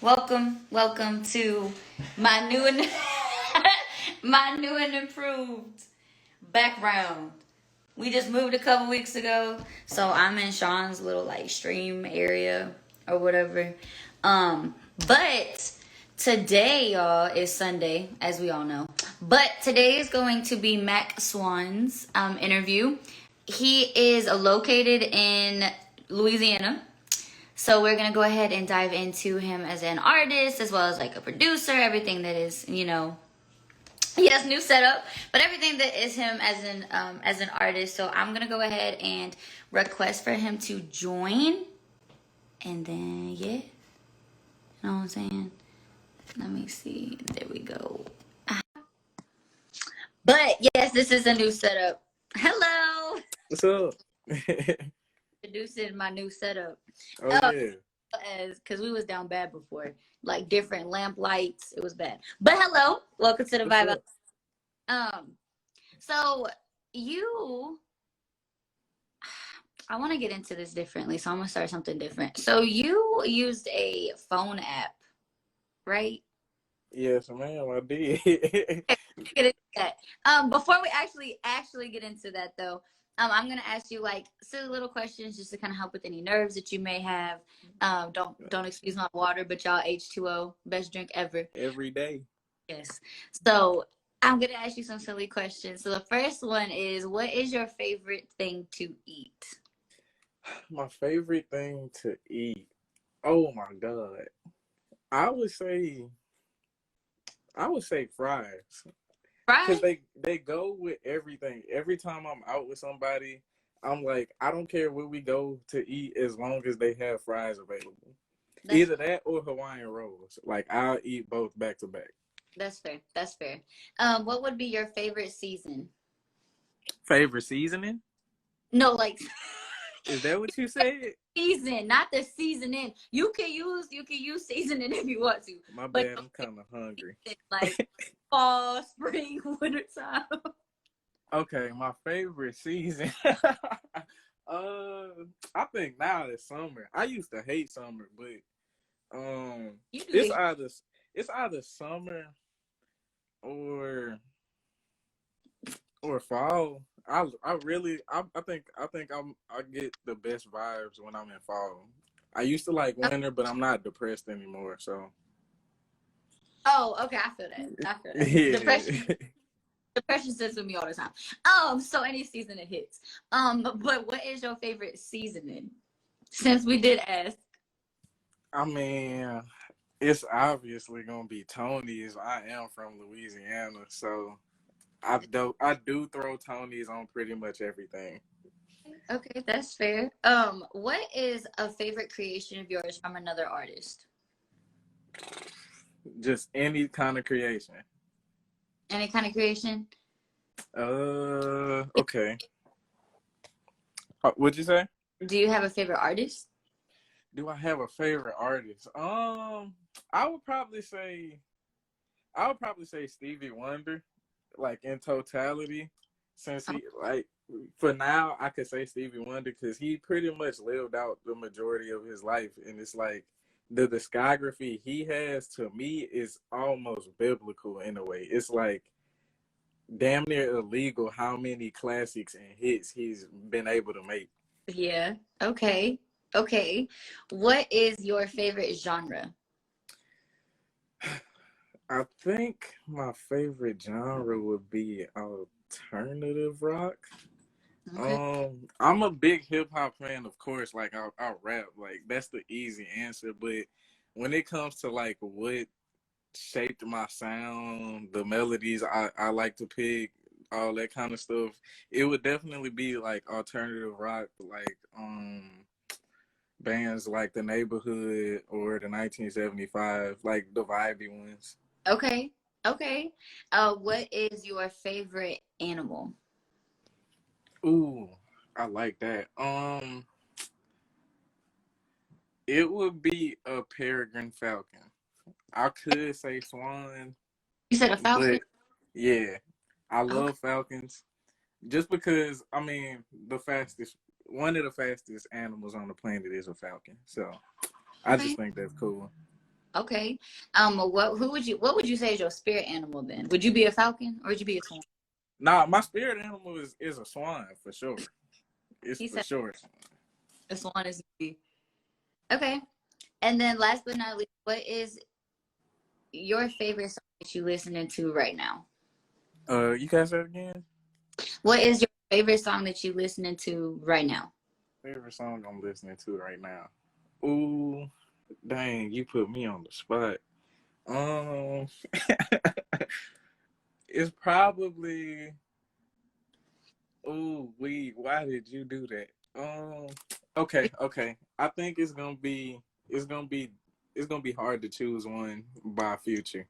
welcome to my new and my new and improved background. We just moved a couple weeks ago, so I'm in Sean's little like stream area or whatever. But today, y'all, is Sunday, as we all know. But today is going to be Mack Swans' interview. He is located in Louisiana. So we're going to go ahead and dive into him as an artist, as well as like a producer, everything that is, he has new setup, but everything that is him as an artist. So I'm going to go ahead and request for him to join. And then, yeah. You know what I'm saying? Let me see. There we go. But yes, this is a new setup. Hello. What's up? Introducing my new setup. Oh, yeah. Because we was down bad before. Like different lamp lights. It was bad. But hello. Welcome to the Vibe Out. So I want to get into this differently, so I'm going to start something different. So you used a phone app, right? Yes, ma'am, I did. Get into that. Before we actually get into that, though, I'm gonna ask you like silly little questions just to kind of help with any nerves that you may have. Don't excuse my water, but y'all H2O, best drink ever. Every day. Yes. So I'm gonna ask you some silly questions. So the first one is, what is your favorite thing to eat? My favorite thing to eat. Oh my God. I would say fries. Fries? Because they go with everything. Every time I'm out with somebody, I'm like, I don't care where we go to eat as long as they have fries available. Either that or Hawaiian rolls. Like, I'll eat both back to back. That's fair. What would be your favorite season? Favorite seasoning? No, like Is that what you said? Season, not the seasoning. You can use seasoning if you want to. My bad, I'm kind of hungry. Like fall, spring, winter time. Okay, my favorite season. I think now it's summer. I used to hate summer, but it's either summer or fall. I think I get the best vibes when I'm in fall. I used to like winter, but I'm not depressed anymore. So. Oh, okay. I feel that. Yeah. Depression sits with me all the time. So any season it hits. But what is your favorite seasoning? Since we did ask. I mean, it's obviously gonna be Tony's. I am from Louisiana, so I do throw Tony's on pretty much everything. Okay, that's fair. What is a favorite creation of yours from another artist? Just any kind of creation. Any kind of creation? Okay. What'd you say? Do you have a favorite artist? Do I have a favorite artist? I would probably say Stevie Wonder, like in totality. Since he for now, I could say Stevie Wonder because he pretty much lived out the majority of his life, and it's like the discography he has to me is almost biblical in a way. It's like damn near illegal how many classics and hits he's been able to make. Yeah. Okay. What is your favorite genre? I think my favorite genre would be alternative rock. Okay. I'm a big hip hop fan, of course. Like I rap, like that's the easy answer. But when it comes to like what shaped my sound, the melodies I like to pick, all that kind of stuff, it would definitely be like alternative rock, like bands like The Neighborhood or the 1975, like the vibey ones. Okay. What is your favorite animal? Ooh, I like that. It would be a peregrine falcon. I could say swan. You said a falcon? But yeah, I Okay. love falcons just because, I mean, one of the fastest animals on the planet is a falcon. So I just think that's cool. Okay. What would you say is your spirit animal then? Would you be a falcon or would you be a swan? Nah, my spirit animal is a swan for sure. It's He for said sure. a swan is me. Okay. And then last but not least, what is your favorite song that you listening to right now? You guys say it again? What is your favorite song that you listening to right now? Favorite song I'm listening to right now? Ooh, dang, you put me on the spot. Um, it's probably. Ooh, why did you do that? Okay. I think it's gonna be it's gonna be hard to choose one by Future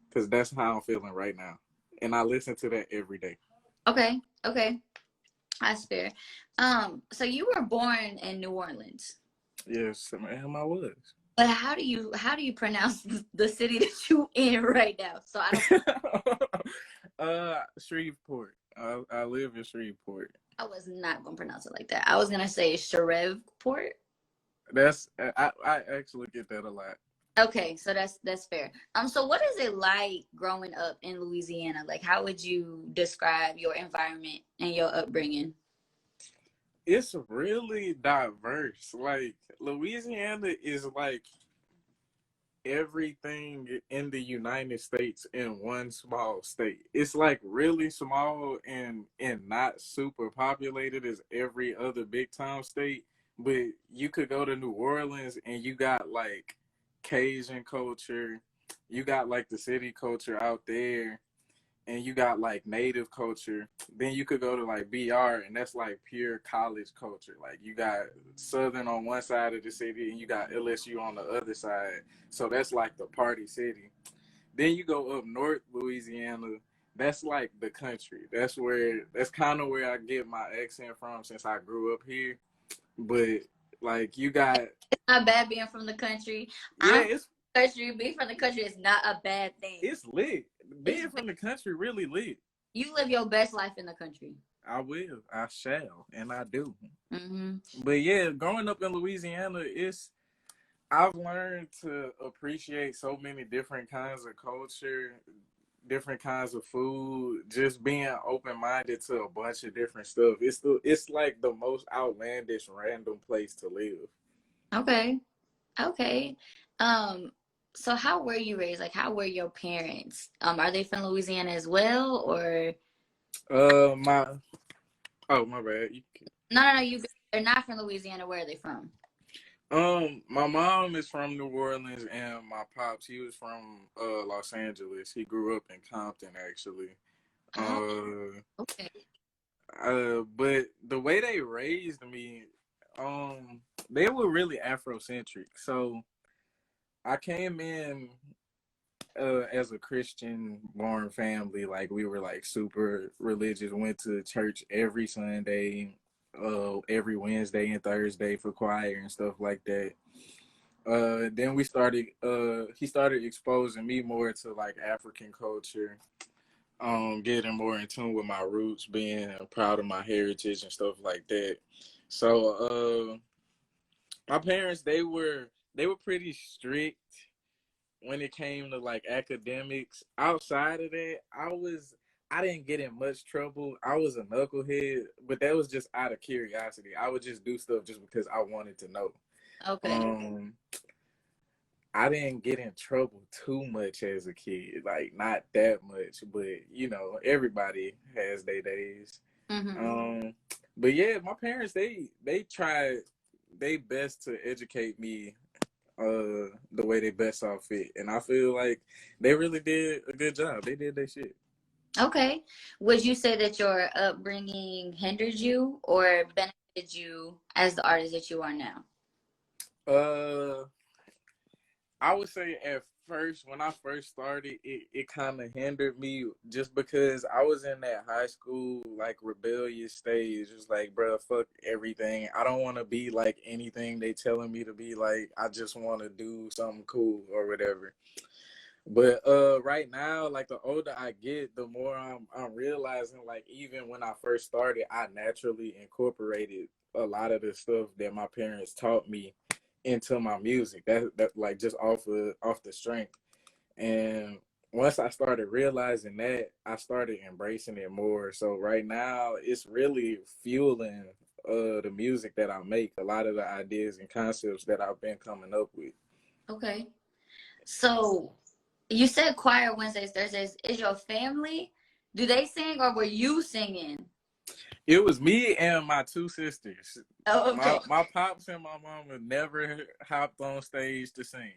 because that's how I'm feeling right now, and I listen to that every day. Okay. Okay. That's fair. So you were born in New Orleans. Yes, ma'am, I was. But how do you pronounce the city that you in right now? So I don't Shreveport. I live in Shreveport. I was not gonna pronounce it like that. I was gonna say Shreveport. I actually get that a lot. Okay, so that's fair. So what is it like growing up in Louisiana? Like how would you describe your environment and your upbringing? It's really diverse. Like Louisiana is like everything in the United States in one small state. It's like really small and not super populated as every other big town state. But you could go to New Orleans and you got like Cajun culture, you got like the city culture out there, and you got like native culture. Then you could go to like BR, and that's like pure college culture. Like you got Southern on one side of the city, and you got LSU on the other side. So that's like the party city. Then you go up north Louisiana. That's like the country. That's kind of where I get my accent from since I grew up here. But like you got It's not bad being from the country. yeah, I'm from the country. Being from the country is not a bad thing. it's lit. It's Being from the country really lit. you live your best life in the country. I will. I shall. And I do. Hmm. But yeah, growing up in Louisiana, I've learned to appreciate so many different kinds of culture, different kinds of food, just being open minded to a bunch of different stuff. It's like the most outlandish random place to live. Okay. Okay. Um, so how were you raised? Like, how were your parents? Are they from Louisiana as well, or My my bad. no? They're not from Louisiana. Where are they from? My mom is from New Orleans, and my pops, he was from Los Angeles. He grew up in Compton, actually. Oh, Uh, okay. but the way they raised me, they were really Afrocentric. So I came in as a Christian born family. Like we were like super religious. Went to church every Sunday, every Wednesday and Thursday for choir and stuff like that. Then he started exposing me more to like African culture, getting more in tune with my roots, being proud of my heritage and stuff like that. So my parents, they were pretty strict when it came to like academics. Outside of that, I didn't get in much trouble. I was a knucklehead, but that was just out of curiosity. I would just do stuff just because I wanted to know. Okay. Um I didn't get in trouble too much as a kid, like not that much, but everybody has their days. Mm-hmm. Um, but yeah, my parents they tried they best to educate me the way they best saw fit, and I feel like they really did a good job. They did their shit. Okay. Would you say that your upbringing hindered you or benefited you as the artist that you are now? Uh, I would say at first, when I first started, it kind of hindered me just because I was in that high school, like, rebellious stage. It's like, bro, fuck everything. I don't want to be like anything they telling me to be like. I just want to do something cool or whatever. But right now, like, the older I get, the more I'm realizing, like, even when I first started, I naturally incorporated a lot of the stuff that my parents taught me into my music. That like just off the strength. And once I started realizing that, I started embracing it more. So right now, it's really fueling the music that I make. A lot of the ideas and concepts that I've been coming up with. Okay. So you said choir Wednesdays, Thursdays. Is your family? Do they sing or were you singing? It was me and my two sisters. Oh, okay. My pops and my mama never hopped on stage to sing.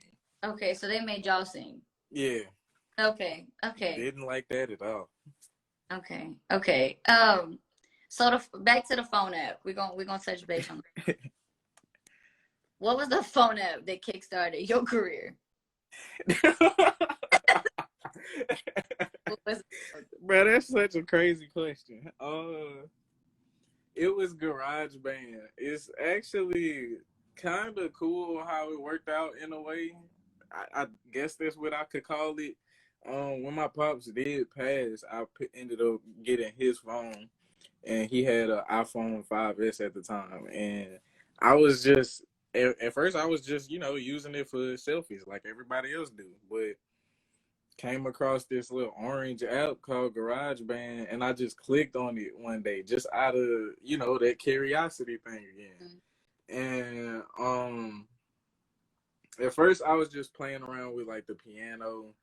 Okay, so they made y'all sing. Yeah. Okay. Okay. Didn't like that at all. Okay. Okay. So back to the phone app. We're gonna touch base on that. What was the phone app that kickstarted your career? What was it? Bro, that's such a crazy question. It was GarageBand. It's actually kind of cool how it worked out in a way. I guess that's what I could call it. When my pops did pass, ended up getting his phone, and he had an iPhone 5S at the time. And I was just, at first, I was just, using it for selfies like everybody else do. But came across this little orange app called GarageBand, and I just clicked on it one day, just out of that curiosity thing again. And at first I was just playing around with like the piano,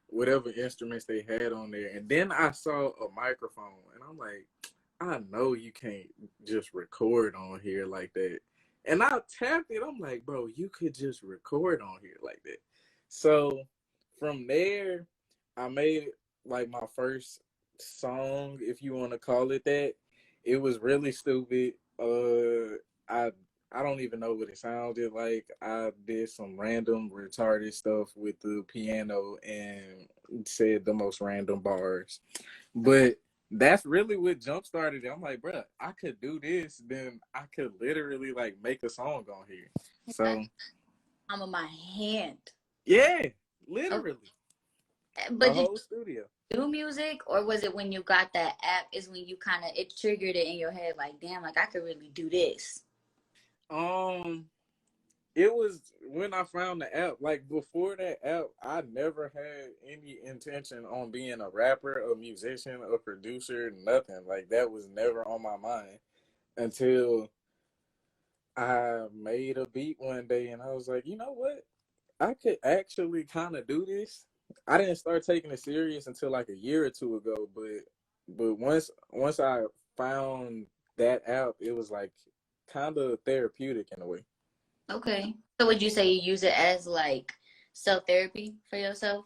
whatever instruments they had on there, and then I saw a microphone, and I'm like, I know you can't just record on here like that. And I tapped it. I'm like, bro, you could just record on here like that. So from there, I made like my first song, if you want to call it that. It was really stupid. I don't even know what it sounded like. I did some random retarded stuff with the piano and said the most random bars. But that's really what jump started it. I'm like, bro, I could do this, then I could literally like make a song on here. So I'm on my hand. yeah, literally. But the whole studio. Do music, or was it when you got that app is when you kind of it triggered it in your head like, damn, like I could really do this? It was when I found the app. Like before that app, I never had any intention on being a rapper, a musician, a producer, nothing. Like that was never on my mind until I made a beat one day and I was like, you know what? I could actually kind of do this. I didn't start taking it serious until like a year or two ago, but once I found that app, it was like kind of therapeutic in a way. Okay. So would you say you use it as like self-therapy for yourself?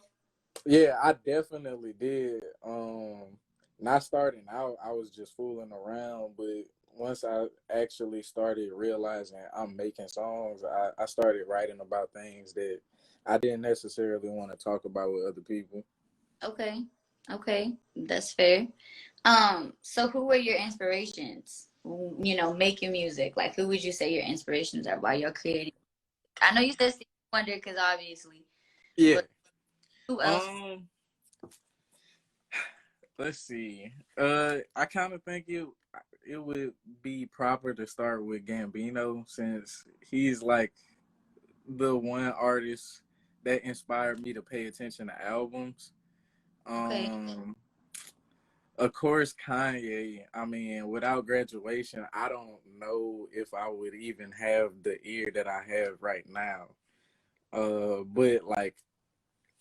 Yeah, I definitely did. Not starting out, I was just fooling around, but once I actually started realizing I'm making songs, I started writing about things that I didn't necessarily want to talk about with other people. Okay. Okay. That's fair. So who were your inspirations? Making music. Like who would you say your inspirations are while you're creating? I know you said Stevie Wonder because obviously. Yeah. But who else? Let's see. I kind of think it would be proper to start with Gambino since he's like the one artist that inspired me to pay attention to albums. Okay. Of course, Kanye. I mean, without graduation, I don't know if I would even have the ear that I have right now. But like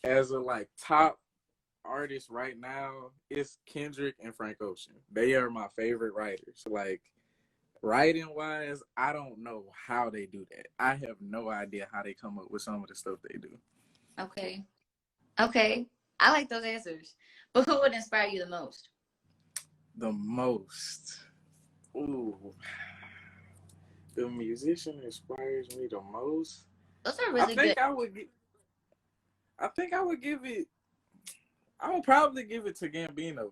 as a like top artist right now, it's Kendrick and Frank Ocean. They are my favorite writers. Like writing wise, I don't know how they do that. I have no idea how they come up with some of the stuff they do. Okay. Okay. I like those answers. But who would inspire you the most? The most. Ooh. The musician inspires me the most. Those are really good. I think I would give it. I would probably give it to Gambino.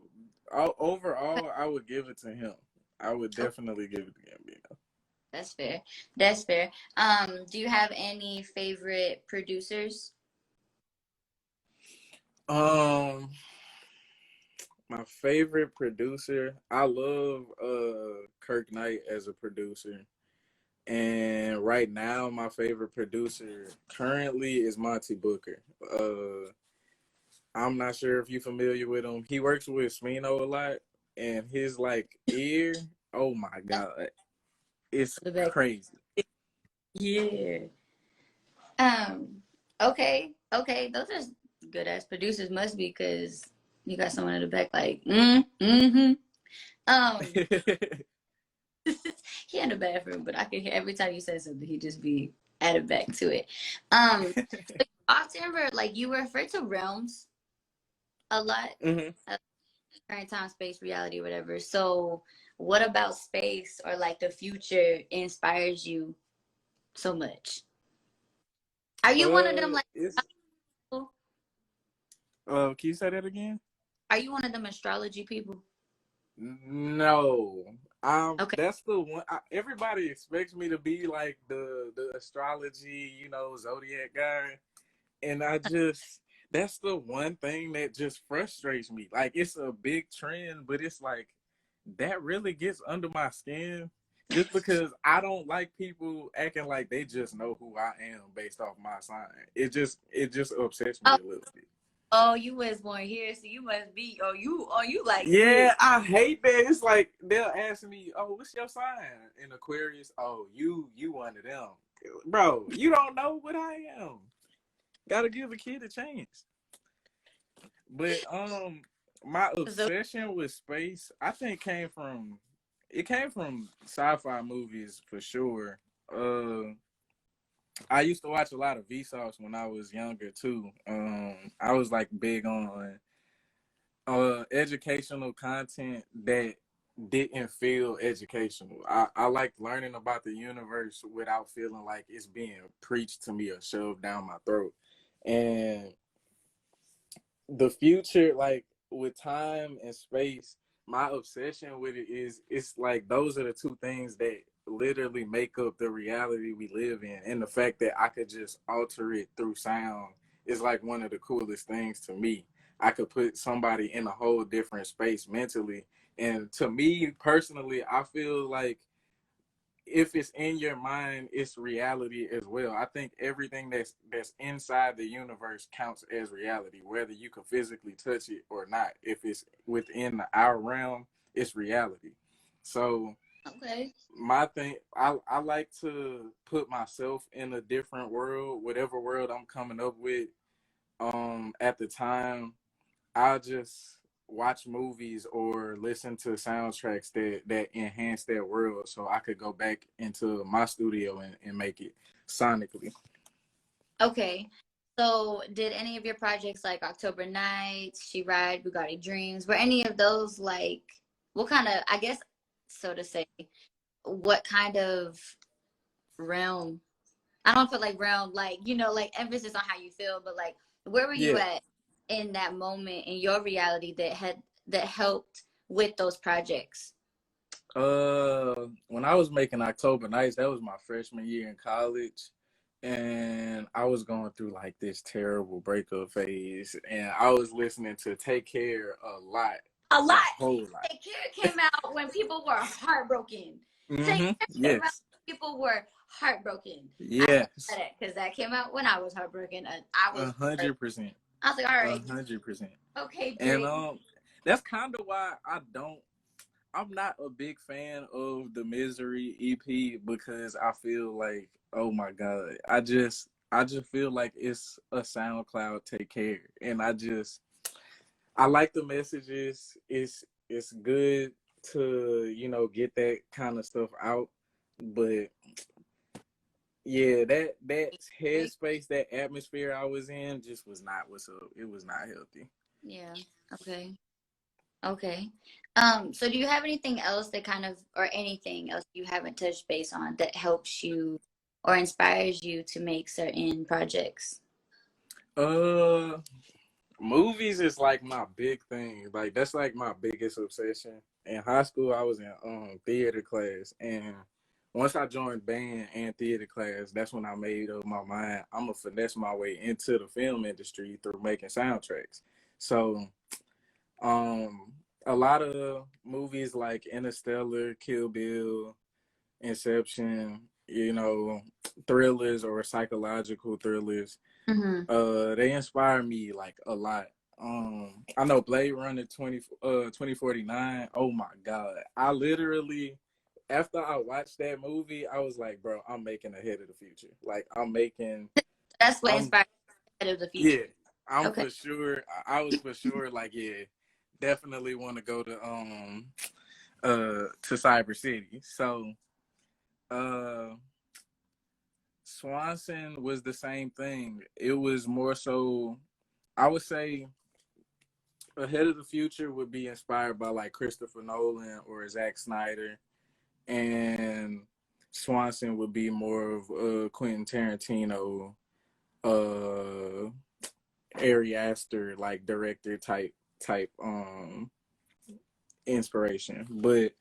Overall, I would give it to him. I would definitely give it to Gambino. That's fair. That's fair. Do you have any favorite producers? My favorite producer, I love Kirk Knight as a producer. And right now, my favorite producer currently is Monty Booker. I'm not sure if you're familiar with him. He works with Smino a lot, and his like ear, oh my god, it's The back. crazy. Yeah. Um. Okay. Okay. Those are good ass producers. Must be because you got someone in the back like mm-hmm. Um. He in the bathroom, but I could hear every time you said something, he just be added back to it. So often, like you refer to realms a lot, hmm current time, space, reality, whatever. So, what about space or like the future inspires you so much? Are you one of them like? It's can you say that again? Are you one of them astrology people? No. Okay. That's the one. Everybody expects me to be like the astrology, zodiac guy, and that's the one thing that just frustrates me. Like it's a big trend, but it's like that really gets under my skin. Just because I don't like people acting like they just know who I am based off my sign. It just upsets me Oh, a little bit. oh, you was born here, so you must be. Oh, you like this. Yeah, I hate that. It's like they'll ask me, "Oh, what's your sign?" In Aquarius. Oh, you one of them, bro. You don't know what I am. Got to give a kid a chance. But my So, obsession with space, I think it came from sci-fi movies for sure. I used to watch a lot of Vsauce when I was younger too. I was like big on educational content that didn't feel educational. I like learning about the universe without feeling like it's being preached to me or shoved down my throat. And the future, like with time and space, my obsession with it is it's like those are the two things that literally make up the reality we live in. And the fact that I could just alter it through sound is like one of the coolest things to me. I could put somebody in a whole different space mentally. And to me personally, I feel like if it's in your mind, it's reality as well. I think everything that's inside the universe counts as reality, whether you can physically touch it or not. If it's within our realm, it's reality. So okay. my thing, I like to put myself in a different world, whatever world I'm coming up with. At the time, I'll just watch movies or listen to soundtracks that enhance their world so I could go back into my studio and make it sonically. Okay. So, did any of your projects like October Nights, She Ride, Bugatti Dreams, were any of those like what kind of, I guess, so to say, what kind of realm? I don't feel like realm, like, like emphasis on how you feel, but like, where were you Yeah. at in that moment in your reality that helped with those projects? When I was making October Nights, that was my freshman year in college. And I was going through like this terrible breakup phase. And I was listening to Take Care a lot, A a lot. whole lot. Take Care came out when people were heartbroken. Take Care came out Yes. when people were heartbroken. I know Yes. that because that came out when I was heartbroken. And I was, 100%. I was like, all right, 100%. okay, And Drake. that's kind of why I'm not a big fan of the Misery EP because I feel like, oh my God, I just feel like it's a SoundCloud Take Care. And I like the messages. It's good to, get that kind of stuff out. But yeah, that headspace, that atmosphere I was in just was not what's up. It was not healthy. Yeah. Okay. Okay. So do you have anything else that kind of, or anything else you haven't touched base on that helps you or inspires you to make certain projects? Uh Movies is like my big thing. Like that's like my biggest obsession. In high school, I was in theater class, and once I joined band and theater class, that's when I made up my mind. I'm gonna finesse my way into the film industry through making soundtracks. So, um, a lot of movies like Interstellar, Kill Bill, Inception. you know, thrillers or psychological thrillers. Mm-hmm. They inspire me like a lot. I know Blade Runner 2049. Oh my god. I literally, after I watched that movie, I was like, bro, I'm making Ahead of the Future. Like That's what I'm inspired Head of the Future. yeah, I'm Okay. for sure. I was for sure like, yeah, definitely want to go to Cyber City. So uh Swanson was the same thing. It was more so, I would say Ahead of the Future would be inspired by like Christopher Nolan or Zack Snyder, and Swanson would be more of Quentin Tarantino, uh, Ari Aster like director type inspiration. But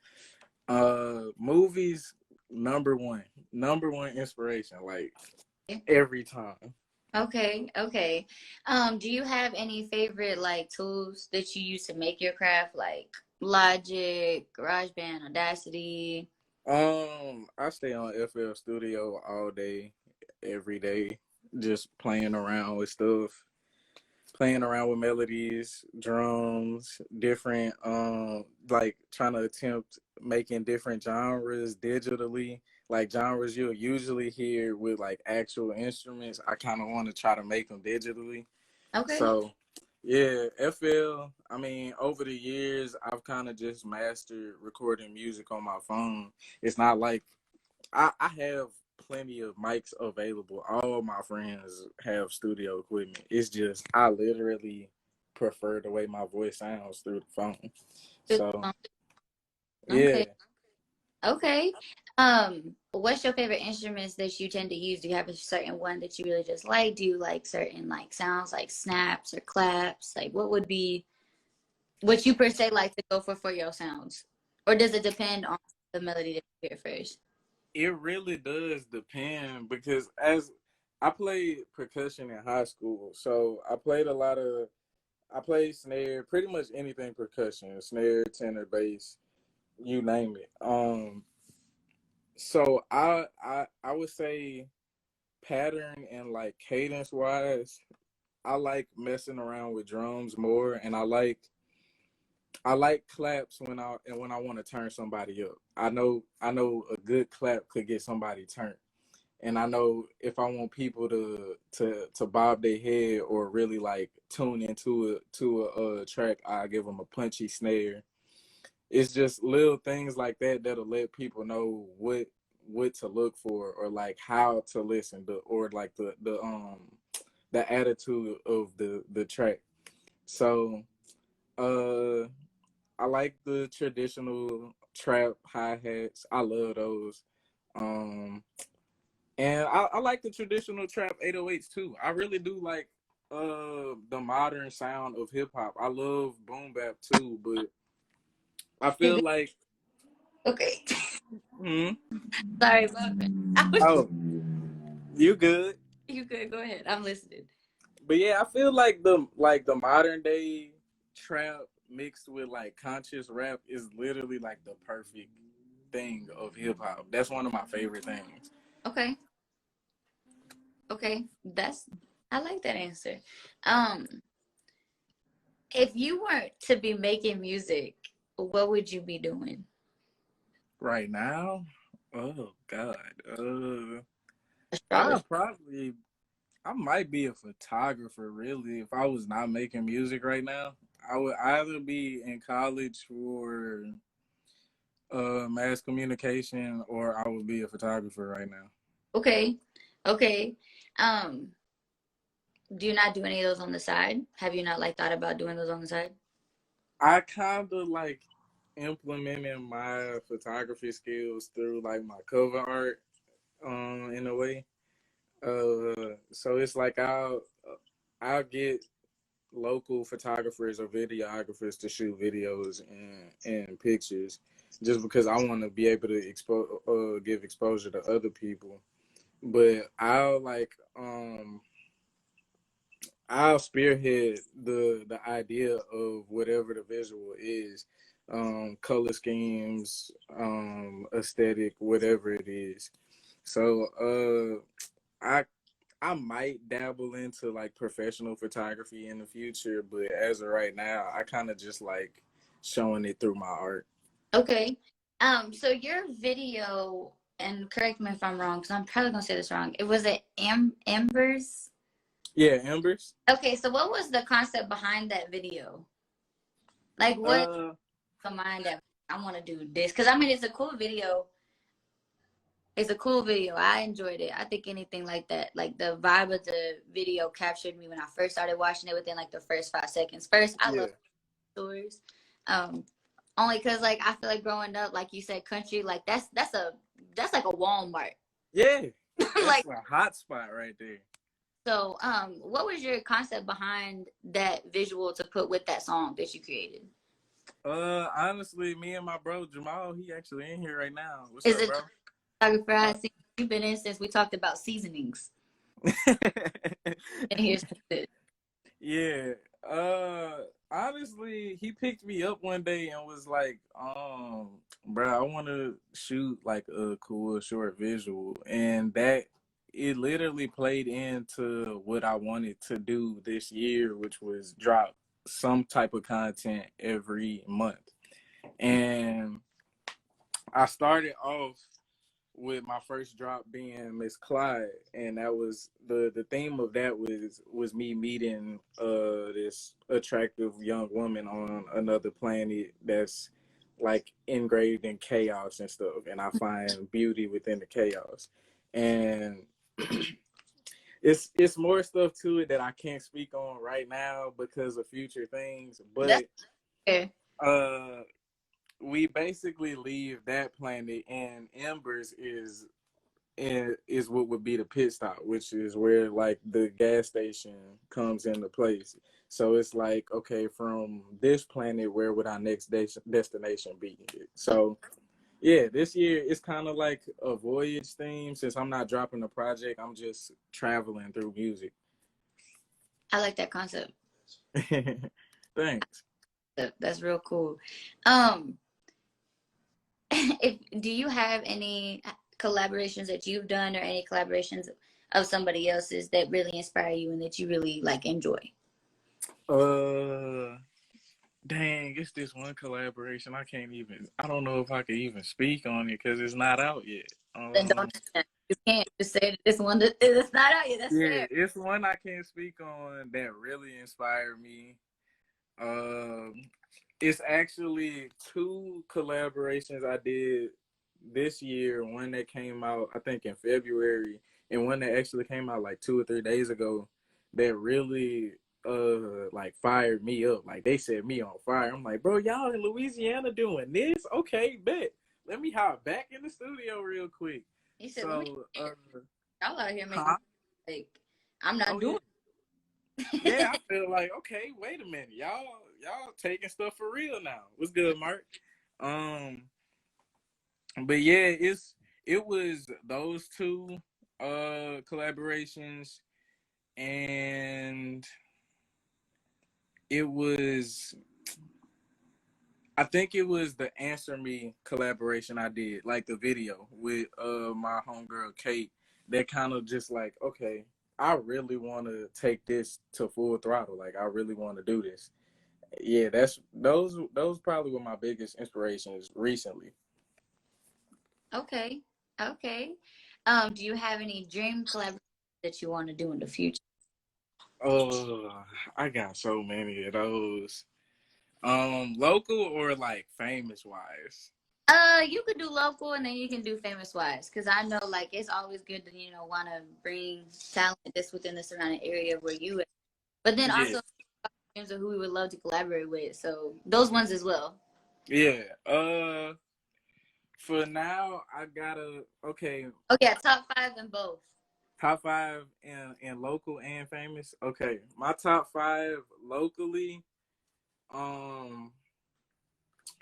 movies, number one inspiration like every time. Okay, okay. Do you have any favorite like tools that you use to make your craft, like Logic, GarageBand, Audacity? I stay on FL Studio all day, every day, just playing around with stuff, playing around with melodies, drums, different like trying to attempt making different genres digitally. Like genres you'll usually hear with like actual instruments, I kind of want to try to make them digitally. Okay. So, yeah, FL, I mean, over the years, I've kind of just mastered recording music on my phone. It's not like I have plenty of mics available. All my friends have studio equipment. It's just, I literally prefer the way my voice sounds through the phone. So, yeah. Okay. Okay. What's your favorite instruments that you tend to use? Do you have a certain one that you really just like? Do you like certain like sounds like snaps or claps? Like what would be what you per se like to go for your sounds? Or does it depend on the melody that you hear first? It really does depend because as I played percussion in high school, so I played snare, pretty much anything percussion, snare, tenor, bass, you name it. So I would say pattern and like cadence wise, I like messing around with drums more, and I like claps when I want to turn somebody up. I know a good clap could get somebody turned. And I know if I want people to bob their head or really like tune into a track, I give them a punchy snare. It's just little things like that that'll let people know what to look for or like how to listen to or like the attitude of the track. So uh I like the traditional trap hi-hats. I love those. Um and I like the traditional trap 808s too. I really do like the modern sound of hip hop. I love boom bap too, but I feel like Okay. hmm, Sorry about that. I was oh, you good. you could go ahead. I'm listening. But yeah, I feel like the modern day trap mixed with like conscious rap is literally like the perfect thing of hip hop. That's one of my favorite things. Okay. Okay. That's I like that answer. Um, if you weren't to be making music, what would you be doing? Right now, oh God, Astrology. I probably I might be a photographer really if I was not making music right now. I would either be in college for mass communication or I would be a photographer right now. Okay. Okay. Um, do you not do any of those on the side? Have you not like thought about doing those on the side? I kind of like implementing my photography skills through like my cover art in a way. So it's like I'll get local photographers or videographers to shoot videos and pictures just because I want to be able to give exposure to other people. But I'll spearhead the idea of whatever the visual is, color schemes, aesthetic, whatever it is. So I might dabble into like professional photography in the future, but as of right now, I kind of just like showing it through my art. Okay. So your video, and correct me if I'm wrong, because I'm probably gonna say this wrong. It was at Embers. Yeah, Embers. Okay, so what was the concept behind that video? Like, what Uh, combined that I want to do this? Because I mean, it's a cool video. It's a cool video. I enjoyed it. I think anything like that, like the vibe of the video captured me when I first started watching it within like the first 5 seconds. First, I yeah, love stories. Um, only because like I feel like growing up, like you said, country, like that's like a Walmart. yeah, that's Like, a hot spot right there. so what was your concept behind that visual to put with that song that you created? Honestly, me and my bro Jamal, he actually in here right now. What's Is up, it bro? photographer? I see you've been in since we talked about seasonings. And here's it. Yeah. Uh Honestly, he picked me up one day and was like, bro, I want to shoot like a cool short visual. And that it literally played into what I wanted to do this year, which was drop some type of content every month. And I started off with my first drop being Miss Clyde, and that was the theme of that was me meeting this attractive young woman on another planet that's like engraved in chaos and stuff, and I find beauty within the chaos. And it's more stuff to it that I can't speak on right now because of future things, That's but fair. uh we basically leave that planet, and Embers is what would be the pit stop, which is where like the gas station comes into place. So it's like, okay, from this planet, where would our next destination be? So yeah, this year it's kind of like a voyage theme. Since I'm not dropping a project, I'm just traveling through music. I like that concept. Thanks. That's real cool. Um, if do you have any collaborations that you've done or any collaborations of somebody else's that really inspire you and that you really like enjoy? Uh, Dang, it's this one collaboration. I don't know if I can even speak on it because it's not out yet. Then don't you can't just say that this one that it's not out yet. That's Yeah, fair. it's one I can't speak on that really inspired me. Um, it's actually two collaborations I did this year. One that came out, I think, in February, and one that actually came out like 2 or 3 days ago. That really like fired me up. Like they set me on fire. I'm like, bro, y'all in Louisiana doing this? Okay, bet. Let me hop back in the studio real quick. He said, "Let me." So, Y'all out here making huh? like I'm not Oh yeah. doing. Yeah, I feel like, okay, wait a minute, y'all taking stuff for real now. What's good, Mark? Um, but yeah, it was those two collaborations, and it was I think it was the Answer Me collaboration I did, like the video with my homegirl Kate. That kind of just like, okay, I really want to take this to full throttle. Like I really want to do this. Yeah, that's those probably were my biggest inspirations recently. Okay, okay. Do you have any dream collaborations that you want to do in the future? Oh, I got so many of those. Local or like famous wise? You could do local and then you can do famous wise. Cause I know like it's always good to, want to bring talent that's within the surrounding area where you at. But then Yeah, also terms of who we would love to collaborate with. So those ones as well. yeah. For now, I gotta okay. Oh yeah, top 5 in both. Top five in local and famous. Okay, my top five locally. Um,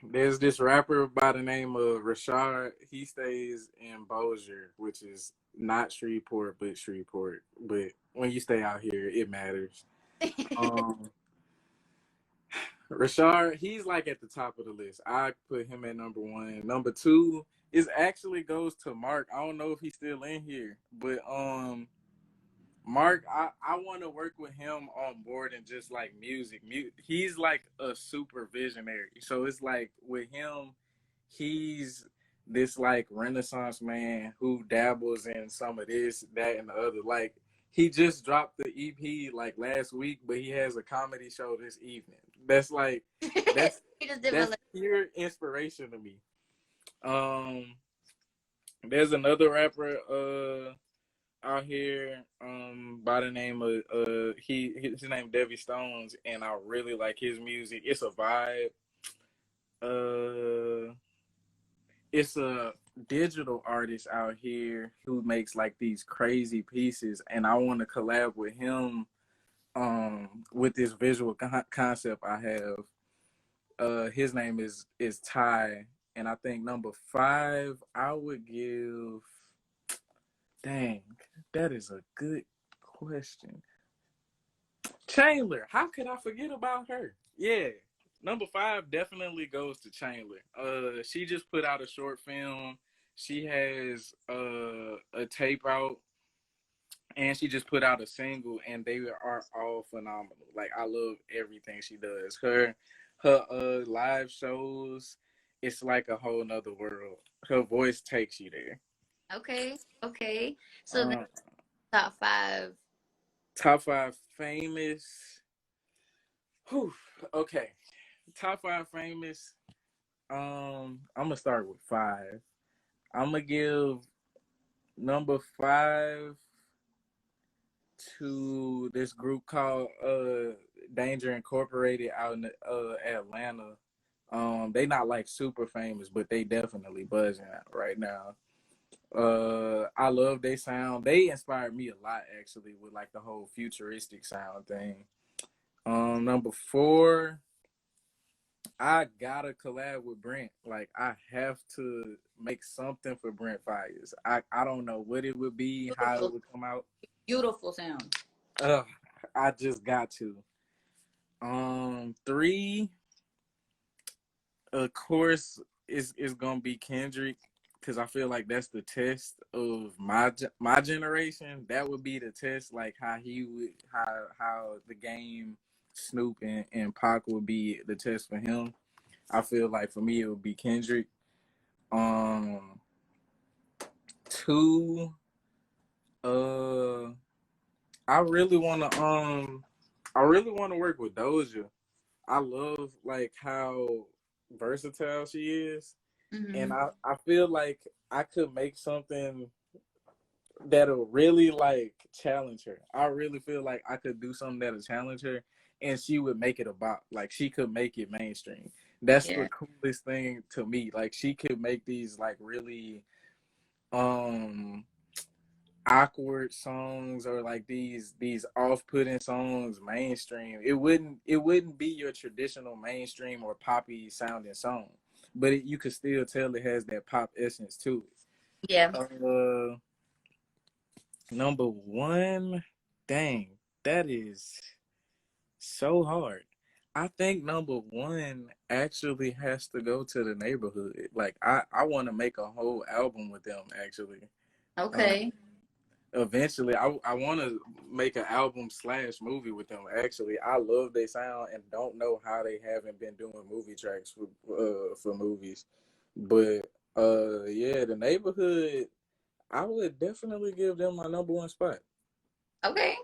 there's this rapper by the name of Rashad. He stays in Bossier, which is not Shreveport, but Shreveport. But when you stay out here, it matters. Um, Rashad, he's like at the top of the list. I put him at number one. Number two it actually goes to Mark. I don't know if he's still in here, but Mark, I want to work with him on more than just like music. He's like a super visionary. So it's like with him, he's this like Renaissance man who dabbles in some of this, that, and the other. Like he just dropped the EP like last week, but he has a comedy show this evening. That's like that's that's pure inspiration to me. There's another rapper out here by the name of his name Devi Stones, and I really like his music. It's a vibe. It's a digital artist out here who makes like these crazy pieces, and I want to collab with him with this visual concept I have. His name is Ty, and I think number 5 I would give. Dang, that is a good question. Chandler, how could I forget about her? Yeah, number 5 definitely goes to Chandler. She just put out a short film. She has a tape out, and she just put out a single, and they are all phenomenal. Like I love everything she does. Her live shows, it's like a whole nother world. Her voice takes you there. Okay. So the top 5. Top 5 famous. Whew, okay. Top 5 famous. I'm gonna start with 5. I'm gonna give number 5 to this group called Danger Incorporated out in Atlanta. They not like super famous, but they definitely buzzing right now. I love their sound. They inspired me a lot actually with like the whole futuristic sound thing. Number 4, I gotta collab with Brent. Like I have to make something for Brent Fires. I don't know what it would be, how it would come out. Beautiful sound. I just got to. 3, of course, is gonna be Kendrick, because I feel like that's the test of my generation. That would be the test, like how the game Snoop and Pac would be the test for him. I feel like for me it would be Kendrick. 2, I really wanna work with Doja. I love like how versatile she is. Mm-hmm. And I feel like I could make something that'll really like challenge her. I really feel like I could do something that'll challenge her, and she would make it a bop. Like she could make it mainstream. That's the coolest thing to me. Like she could make these like really awkward songs, or like these off-putting songs mainstream. It wouldn't be your traditional mainstream or poppy sounding song, but you could still tell it has that pop essence to it. Yeah. Number 1, dang, that is so hard. I think number 1 actually has to go to The Neighborhood. Like I want to make a whole album with them actually. Okay. Eventually, I want to make an album / movie with them. Actually, I love their sound and don't know how they haven't been doing movie tracks for movies. But yeah, The Neighborhood, I would definitely give them my number 1 spot. Okay.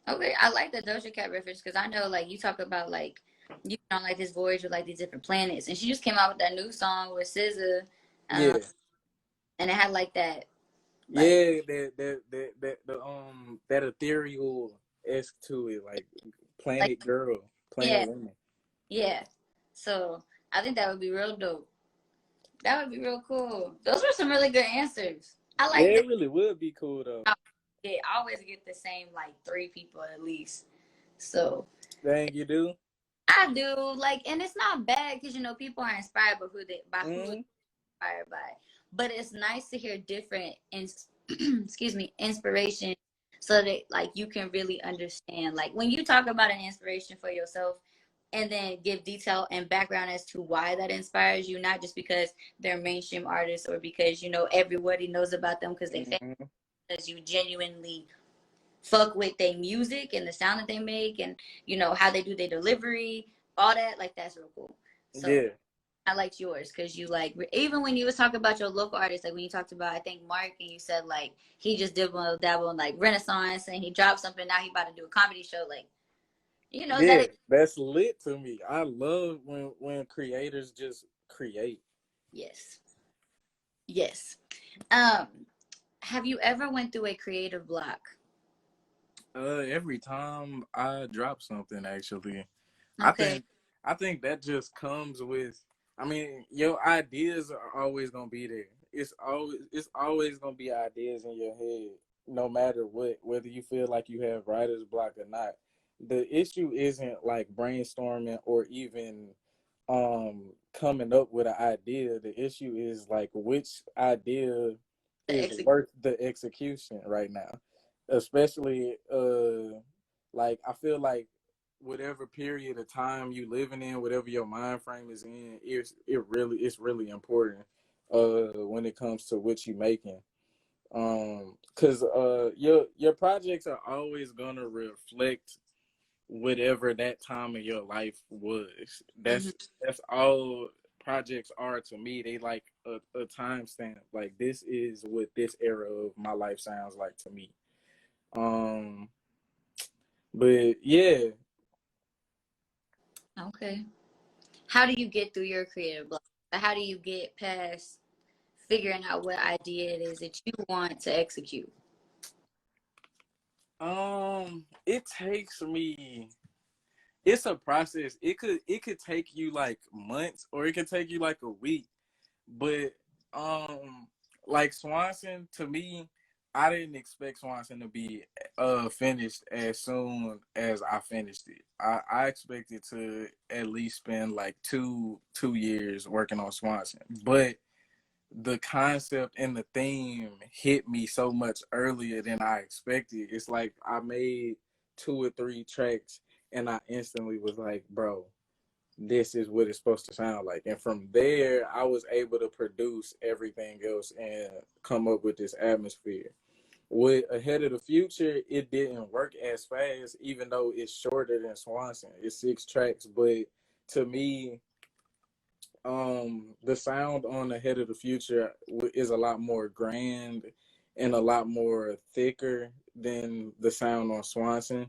I like the Doja Cat reference because I know like you talk about like you know like this voyage with like these different planets, and she just came out with that new song with SZA. Yeah. And it had like that. Like, yeah, that ethereal esque to it, like Planet like, Girl, Planet Woman. Yeah. So I think that would be real dope. That would be real cool. Those were some really good answers. I like. Yeah, it really would be cool though. I always get the same like 3 people at least. So. Dang, you do? I do, like, and it's not bad because you know people are inspired by who they're inspired by. But it's nice to hear different, inspiration, so that like you can really understand. Like when you talk about an inspiration for yourself, and then give detail and background as to why that inspires you, not just because they're mainstream artists or because you know everybody knows about them because they famous, Mhm. because you genuinely fuck with their music and the sound that they make and you know how they do their delivery, all that. Like that's real cool. So Yeah, I liked yours because you like even when you was talking about your local artists, like when you talked about I think Mark and you said like he just did one dabble in like Renaissance and he dropped something now he about to do a comedy show like you know that yeah, is that's lit to me. I love when creators just create. yes. Yes. Um, have you ever went through a creative block? Every time I drop something, actually, I Okay. think I think that just comes with. I mean, your ideas are always gonna be there. It's always gonna be ideas in your head, no matter what, whether you feel like you have writer's block or not. The issue isn't like brainstorming or even coming up with an idea. The issue is like which idea The is exec- worth the execution right now, especially like I feel like whatever period of time you living in, whatever your mind frame is in, it's really important when it comes to what you making. Cause your projects are always gonna reflect whatever that time of your life was. Mhm. That's all projects are to me. They like a timestamp. Like this is what this era of my life sounds like to me. Um, but yeah, Okay. How do you get through your creative block? How do you get past figuring out what idea it is that you want to execute? it takes me. It's a process. It could take you like months, or it could take you like a week. But um, like Swanson, to me, I didn't expect Swanson to be finished as soon as I finished it. I expected to at least spend like two years working on Swanson, but the concept and the theme hit me so much earlier than I expected. It's like I made two or three tracks and I instantly was like, bro, this is what it's supposed to sound like. And from there, I was able to produce everything else and come up with this atmosphere. With Ahead of the Future, it didn't work as fast, even though it's shorter than Swanson. It's 6 tracks, but to me, the sound on Ahead of the Future is a lot more grand and a lot more thicker than the sound on Swanson.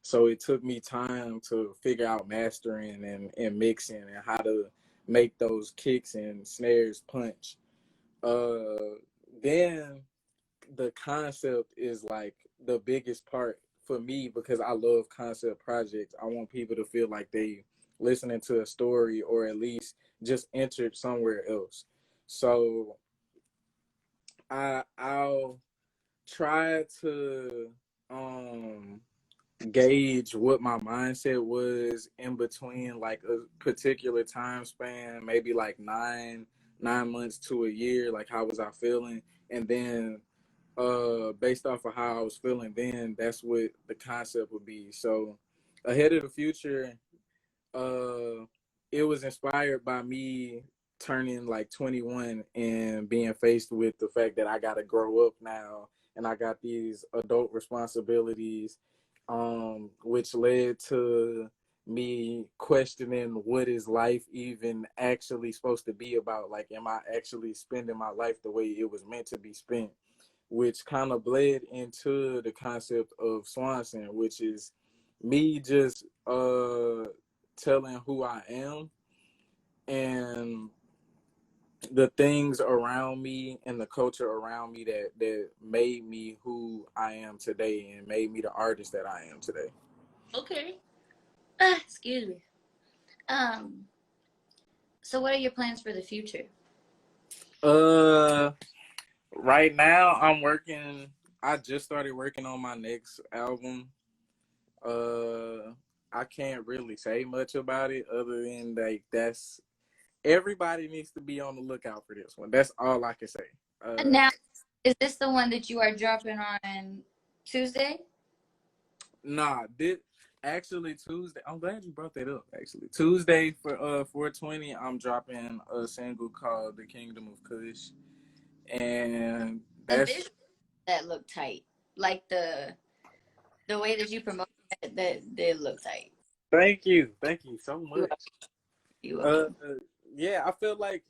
So it took me time to figure out mastering and mixing and how to make those kicks and snares punch. Then the concept is like the biggest part for me because I love concept projects. I want people to feel like they listening to a story or at least just entered somewhere else. So I'll try to gauge what my mindset was in between like a particular time span, maybe like 9 months to a year, like how was I feeling, and then based off of how I was feeling then, that's what the concept would be. So Ahead of the Future, uh it was inspired by me turning like 21 and being faced with the fact that I got to grow up now and I got these adult responsibilities, which led to me questioning what is life even actually supposed to be about. Like, am I actually spending my life the way it was meant to be spent? Which kind of bled into the concept of Swanson, which is me just telling who I am and the things around me and the culture around me that made me who I am today and made me the artist that I am today. Okay. Excuse me. Um, so what are your plans for the future? Uh, right now I'm working. I just started working on my next album. Uh, I can't really say much about it other than like that's everybody needs to be on the lookout for this one. That's all I can say. Now, is this the one that you are dropping on Tuesday? Nah, Actually, Tuesday. I'm glad you brought that up. Actually, Tuesday for 420, I'm dropping a single called "The Kingdom of Kush," and The that's. visual that look tight, like the way that you promote that did look tight. Thank you so You much. you Uh, welcome. yeah, I feel like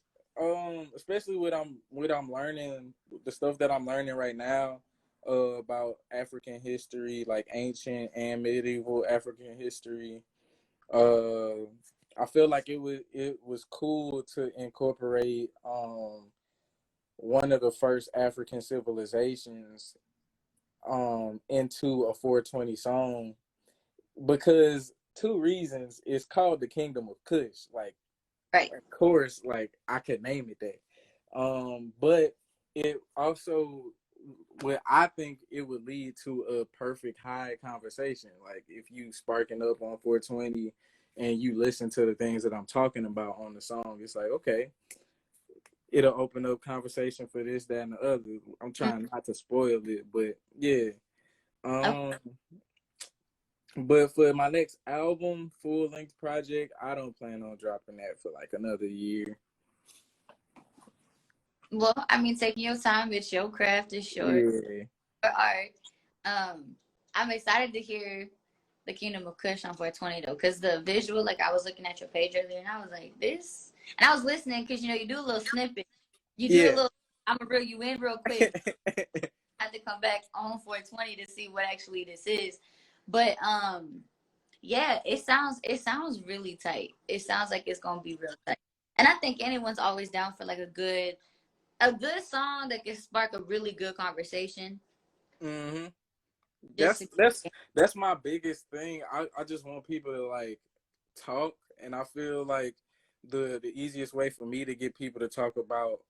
especially what I'm learning, the stuff that I'm learning right now, about African history, like ancient and medieval African history. Uh, I feel like it was cool to incorporate one of the first African civilizations into a 420 song because two reasons. It's called the Kingdom of Kush. Like, Right. of course, like I could name it that. But it also, what I think it would lead to a perfect high conversation. Like if you sparking up on 420 and you listen to the things that I'm talking about on the song, it's like, okay, it'll open up conversation for this, that, and the other. I'm trying not to spoil it, but yeah. Okay. Um, but for my next album, full length project, I don't plan on dropping that for like another year. Well, I mean, taking your time. It's your craft. It's your Yeah. art. I'm excited to hear the Kingdom of Kush on 420 though, because the visual, like I was looking at your page earlier, and I was like, this, and I was listening because you do a little snippet, you do a Yeah. little. I'm gonna reel you in real quick. I had to come back on 420 to see what actually this is, but yeah, it sounds really tight. It sounds like it's gonna be real tight, and I think anyone's always down for like a good song that can spark a really good conversation. hmm Just That's to, that's that's my biggest thing. I just want people to like talk, and I feel like the easiest way for me to get people to talk about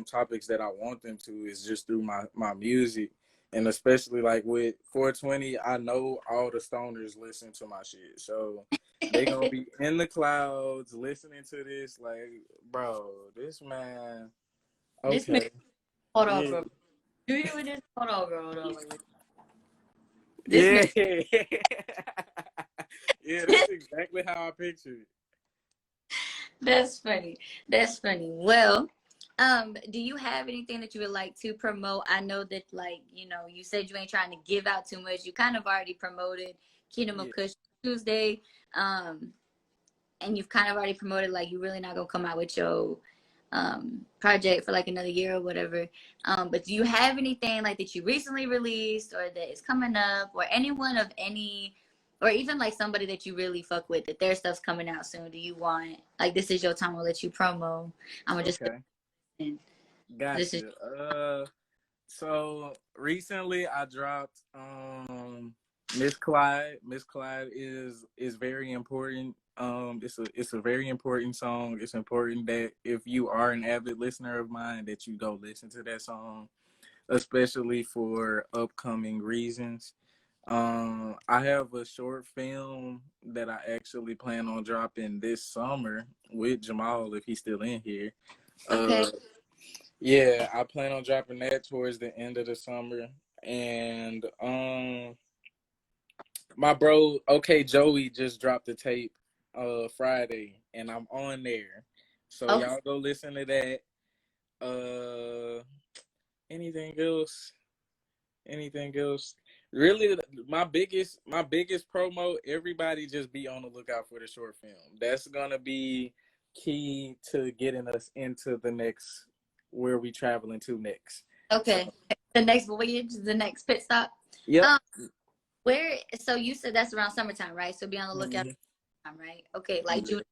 topics that I want them to is just through my music. And especially like with 420, I know all the stoners listen to my shit. So they gonna be in the clouds listening to this, like, bro, this man, this man, okay. hold on, Yeah. bro. Do you hear this? Hold on, bro. Hold on. This man, Yeah. Yeah, that's exactly how I picture it. that's funny. That's funny. Well, do you have anything that you would like to promote? I know that, like, you said you ain't trying to give out too much. You kind of already promoted Kingdom of Yeah. Kush Tuesday, um, and you've kind of already promoted like you really not gonna come out with your project for like another year or whatever. But do you have anything like that you recently released or that is coming up, or anyone of any, or even like somebody that you really fuck with that their stuff's coming out soon? Do you want, like, this is your time? We'll let you promo. I'm gonna just Okay. this is Gotcha. So recently I dropped Miss Clyde. Miss Clyde is very important. It's a very important song. It's important that if you are an avid listener of mine that you go listen to that song, especially for upcoming reasons. I have a short film that I actually plan on dropping this summer with Jamal if he's still in here. okay. Uh, yeah, I plan on dropping that towards the end of the summer. And my bro, okay, Joey just dropped the tape Friday and I'm on there. So Okay. y'all go listen to that. Uh anything else? Anything else? Really, my biggest promo, everybody just be on the lookout for the short film. That's gonna be key to getting us into the next where we traveling to next. So Okay. The next voyage, the next pit stop. yep. Um, where? So you said that's around summertime, right? So be on the lookout. Mhm. Right? Okay, like July,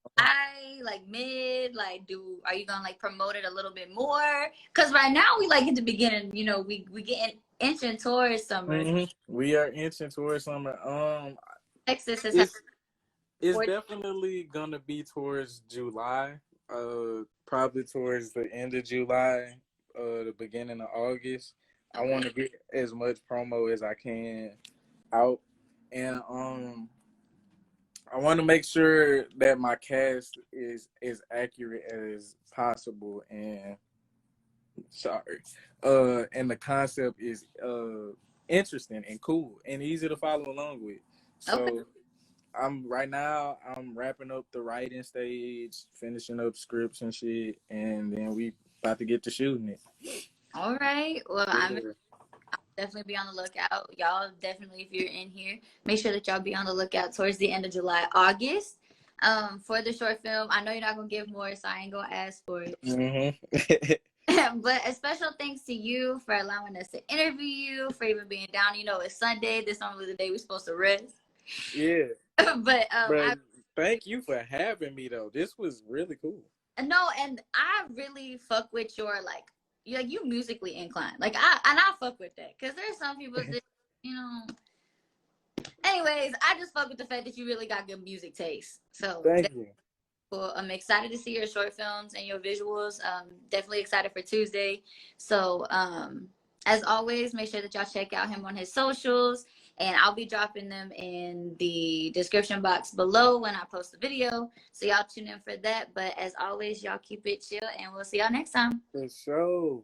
like mid, like are you gonna like promote it a little bit more? Cause right now we like at the beginning, we getting inching towards summer. We are inching towards summer. Texas has had It's 4. definitely gonna be towards July. Probably towards the end of July, the beginning of August. I Okay. want to get as much promo as I can out, and I want to make sure that my cast is as accurate as possible. And sorry, and the concept is interesting and cool and easy to follow along with. Okay. So I'm right now. I'm wrapping up the writing stage, finishing up scripts and shit, and then we about to get to shooting it. All right. Well, I'm Yeah. definitely be on the lookout. Y'all definitely, if you're in here, make sure that y'all be on the lookout towards the end of July, August. For the short film. I know you're not gonna give more, so I ain't gonna ask for it. But a special thanks to you for allowing us to interview you, for even being down. You know, it's Sunday. This normally the day we're supposed to rest. Yeah. But thank you for having me though. This was really cool. no, and I really fuck with your you musically inclined. I fuck with that because there's some people that you know. Anyways, I just fuck with the fact that you really got good music taste. So thank you. Cool. I'm excited to see your short films and your visuals. Definitely excited for Tuesday. So as always, make sure that y'all check out him on his socials, and I'll be dropping them in the description box below when I post the video. So y'all tune in for that. But as always, y'all keep it chill, and we'll see y'all next time. For sure.